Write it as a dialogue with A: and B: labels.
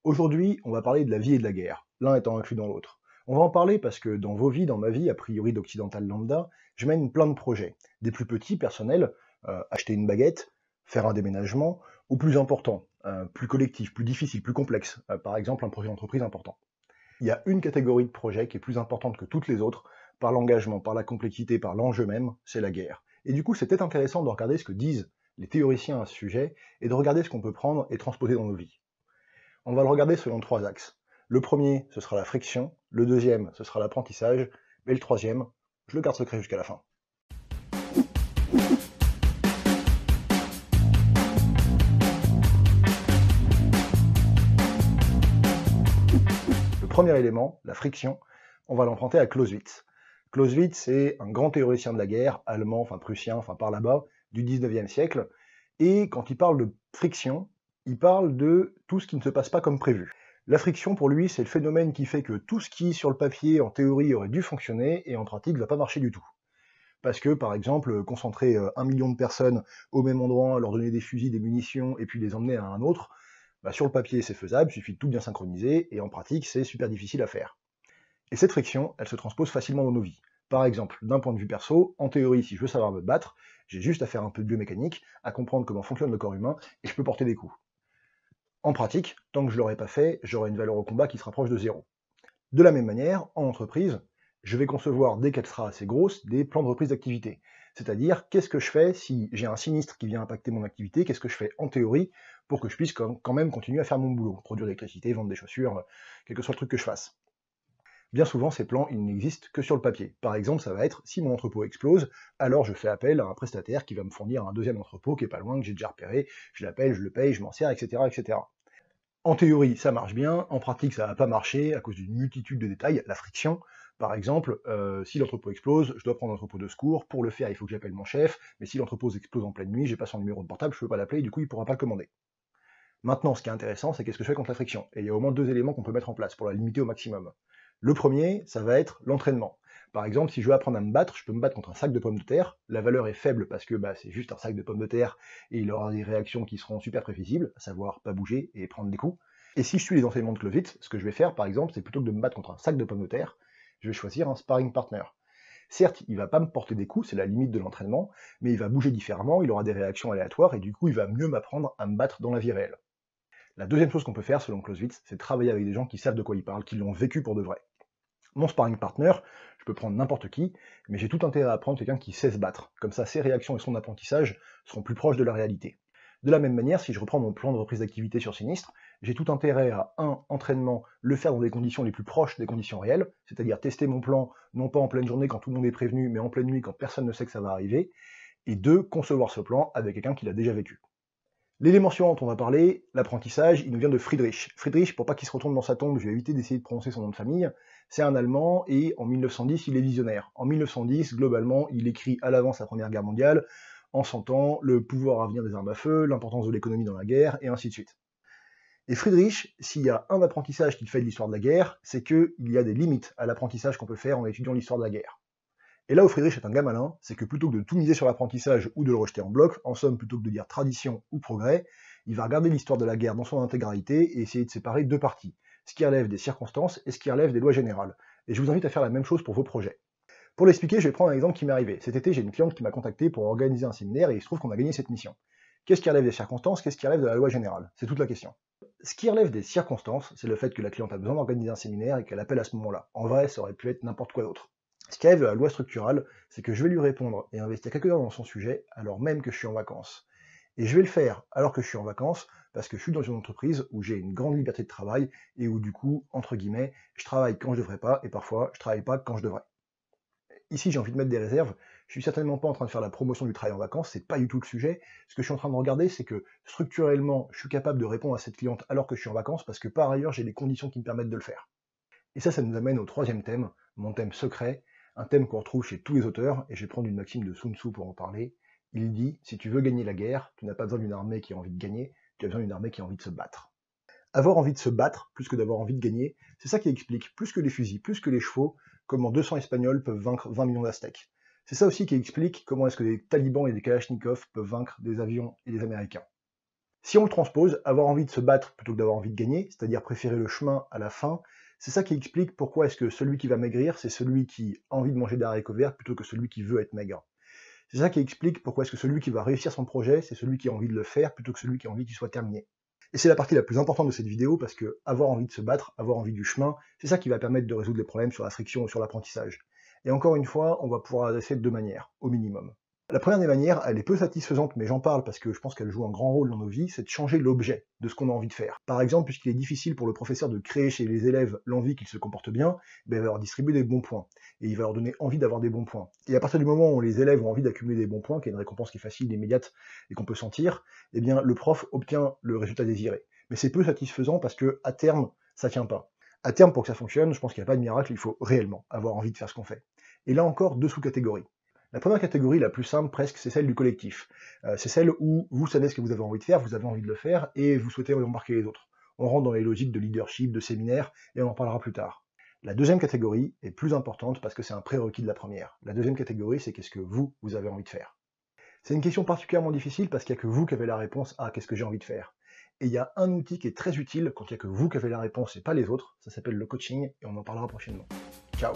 A: Aujourd'hui, on va parler de la vie et de la guerre, l'un étant inclus dans l'autre. On va en parler parce que dans vos vies, dans ma vie, a priori d'occidental lambda, je mène plein de projets. Des plus petits, personnels, acheter une baguette, faire un déménagement, ou plus importants, plus collectifs, plus difficiles, plus complexes, par exemple un projet d'entreprise important. Il y a une catégorie de projets qui est plus importante que toutes les autres, par l'engagement, par la complexité, par l'enjeu même, c'est la guerre. Et du coup, c'est peut-être intéressant de regarder ce que disent les théoriciens à ce sujet, et de regarder ce qu'on peut prendre et transposer dans nos vies. On va le regarder selon trois axes. Le premier, ce sera la friction, le deuxième, ce sera l'apprentissage, et le troisième, je le garde secret jusqu'à la fin. Le premier élément, la friction, on va l'emprunter à Clausewitz. Clausewitz, c'est un grand théoricien de la guerre, allemand, enfin prussien, enfin par là-bas, du 19e siècle, et quand il parle de friction, il parle de tout ce qui ne se passe pas comme prévu. La friction, pour lui, c'est le phénomène qui fait que tout ce qui, sur le papier, en théorie, aurait dû fonctionner, et en pratique, ne va pas marcher du tout. Parce que, par exemple, concentrer 1 million de personnes au même endroit, leur donner des fusils, des munitions, et puis les emmener à un autre, bah, sur le papier, c'est faisable, il suffit de tout bien synchroniser, et en pratique, c'est super difficile à faire. Et cette friction, elle se transpose facilement dans nos vies. Par exemple, d'un point de vue perso, en théorie, si je veux savoir me battre, j'ai juste à faire un peu de biomécanique, à comprendre comment fonctionne le corps humain, et je peux porter des coups. En pratique, tant que je ne l'aurai pas fait, j'aurai une valeur au combat qui se rapproche de zéro. De la même manière, en entreprise, je vais concevoir, dès qu'elle sera assez grosse, des plans de reprise d'activité. C'est-à-dire, qu'est-ce que je fais si j'ai un sinistre qui vient impacter mon activité, qu'est-ce que je fais en théorie pour que je puisse quand même continuer à faire mon boulot, produire de l'électricité, vendre des chaussures, quel que soit le truc que je fasse. Bien souvent, ces plans, ils n'existent que sur le papier. Par exemple, ça va être, si mon entrepôt explose, alors je fais appel à un prestataire qui va me fournir un deuxième entrepôt qui est pas loin, que j'ai déjà repéré, je l'appelle, je le paye, je m'en sers, etc., etc. En théorie, ça marche bien, en pratique, ça va pas marcher à cause d'une multitude de détails, la friction. Par exemple, si l'entrepôt explose, je dois prendre un entrepôt de secours. Pour le faire, il faut que j'appelle mon chef, mais si l'entrepôt explose en pleine nuit, j'ai pas son numéro de portable, je peux pas l'appeler, du coup, il pourra pas le commander. Maintenant, ce qui est intéressant, c'est qu'est-ce que je fais contre la friction. Et il y a au moins deux éléments qu'on peut mettre en place pour la limiter au maximum. Le premier, ça va être l'entraînement. Par exemple, si je veux apprendre à me battre, je peux me battre contre un sac de pommes de terre. La valeur est faible parce que c'est juste un sac de pommes de terre et il aura des réactions qui seront super prévisibles, à savoir pas bouger et prendre des coups. Et si je suis les enseignements de Clausewitz, ce que je vais faire, par exemple, c'est plutôt que de me battre contre un sac de pommes de terre, je vais choisir un sparring partner. Certes, il va pas me porter des coups, c'est la limite de l'entraînement, mais il va bouger différemment, il aura des réactions aléatoires et du coup, il va mieux m'apprendre à me battre dans la vie réelle. La deuxième chose qu'on peut faire, selon Clausewitz, c'est travailler avec des gens qui savent de quoi ils parlent, qui l'ont vécu pour de vrai. Mon sparring partner, je peux prendre n'importe qui, mais j'ai tout intérêt à prendre quelqu'un qui sait se battre. Comme ça, ses réactions et son apprentissage seront plus proches de la réalité. De la même manière, si je reprends mon plan de reprise d'activité sur Sinistre, j'ai tout intérêt à, entraînement, le faire dans des conditions les plus proches des conditions réelles, c'est-à-dire tester mon plan, non pas en pleine journée quand tout le monde est prévenu, mais en pleine nuit quand personne ne sait que ça va arriver, et deux, concevoir ce plan avec quelqu'un qui l'a déjà vécu. L'élément suivant dont on va parler, l'apprentissage, il nous vient de Friedrich. Friedrich, pour pas qu'il se retourne dans sa tombe, je vais éviter d'essayer de prononcer son nom de famille, c'est un Allemand, et en 1910, il est visionnaire. En 1910, globalement, il écrit à l'avance la Première Guerre mondiale, en sentant le pouvoir à venir des armes à feu, l'importance de l'économie dans la guerre, et ainsi de suite. Et Friedrich, s'il y a un apprentissage qu'il fait de l'histoire de la guerre, c'est qu'il y a des limites à l'apprentissage qu'on peut faire en étudiant l'histoire de la guerre. Et là où Friedrich est un gars malin, c'est que plutôt que de tout miser sur l'apprentissage ou de le rejeter en bloc, en somme plutôt que de dire tradition ou progrès, il va regarder l'histoire de la guerre dans son intégralité et essayer de séparer deux parties, ce qui relève des circonstances et ce qui relève des lois générales. Et je vous invite à faire la même chose pour vos projets. Pour l'expliquer, je vais prendre un exemple qui m'est arrivé. Cet été, j'ai une cliente qui m'a contacté pour organiser un séminaire et il se trouve qu'on a gagné cette mission. Qu'est-ce qui relève des circonstances, qu'est-ce qui relève de la loi générale? C'est toute la question. Ce qui relève des circonstances, c'est le fait que la cliente a besoin d'organiser un séminaire et qu'elle appelle à ce moment-là. En vrai, ça aurait pu être n'importe quoi d'autre. Ce qui arrive de la loi structurale, c'est que je vais lui répondre et investir quelques heures dans son sujet alors même que je suis en vacances. Et je vais le faire alors que je suis en vacances parce que je suis dans une entreprise où j'ai une grande liberté de travail et où du coup, entre guillemets, je travaille quand je devrais pas et parfois je travaille pas quand je devrais. Ici, j'ai envie de mettre des réserves. Je suis certainement pas en train de faire la promotion du travail en vacances, c'est pas du tout le sujet. Ce que je suis en train de regarder, c'est que structurellement, je suis capable de répondre à cette cliente alors que je suis en vacances parce que par ailleurs, j'ai les conditions qui me permettent de le faire. Et ça nous amène au troisième thème, mon thème secret, un thème qu'on retrouve chez tous les auteurs, et je vais prendre une maxime de Sun Tzu pour en parler. Il dit, si tu veux gagner la guerre, tu n'as pas besoin d'une armée qui a envie de gagner, tu as besoin d'une armée qui a envie de se battre. Avoir envie de se battre, plus que d'avoir envie de gagner, c'est ça qui explique, plus que les fusils, plus que les chevaux, comment 200 Espagnols peuvent vaincre 20 millions d'Aztèques. C'est ça aussi qui explique comment est-ce que des talibans et des kalachnikovs peuvent vaincre des avions et des Américains. Si on le transpose, avoir envie de se battre plutôt que d'avoir envie de gagner, c'est-à-dire préférer le chemin à la fin, c'est ça qui explique pourquoi est-ce que celui qui va maigrir, c'est celui qui a envie de manger des haricots verts plutôt que celui qui veut être maigre. C'est ça qui explique pourquoi est-ce que celui qui va réussir son projet, c'est celui qui a envie de le faire plutôt que celui qui a envie qu'il soit terminé. Et c'est la partie la plus importante de cette vidéo parce que avoir envie de se battre, avoir envie du chemin, c'est ça qui va permettre de résoudre les problèmes sur la friction ou sur l'apprentissage. Et encore une fois, on va pouvoir adresser de deux manières, au minimum. La première des manières, elle est peu satisfaisante, mais j'en parle parce que je pense qu'elle joue un grand rôle dans nos vies, c'est de changer l'objet de ce qu'on a envie de faire. Par exemple, puisqu'il est difficile pour le professeur de créer chez les élèves l'envie qu'ils se comportent bien, il va leur distribuer des bons points, et il va leur donner envie d'avoir des bons points. Et à partir du moment où les élèves ont envie d'accumuler des bons points, qui est une récompense qui est facile, immédiate, et qu'on peut sentir, eh bien le prof obtient le résultat désiré. Mais c'est peu satisfaisant parce que à terme, ça tient pas. À terme, pour que ça fonctionne, je pense qu'il n'y a pas de miracle, il faut réellement avoir envie de faire ce qu'on fait. Et là encore, deux sous-catégories. La première catégorie, la plus simple presque, c'est celle du collectif. C'est celle où vous savez ce que vous avez envie de faire, vous avez envie de le faire, et vous souhaitez embarquer les autres. On rentre dans les logiques de leadership, de séminaire, et on en parlera plus tard. La deuxième catégorie est plus importante parce que c'est un prérequis de la première. La deuxième catégorie, c'est qu'est-ce que vous avez envie de faire. C'est une question particulièrement difficile parce qu'il n'y a que vous qui avez la réponse à qu'est-ce que j'ai envie de faire. Et il y a un outil qui est très utile quand il n'y a que vous qui avez la réponse et pas les autres, ça s'appelle le coaching, et on en parlera prochainement. Ciao!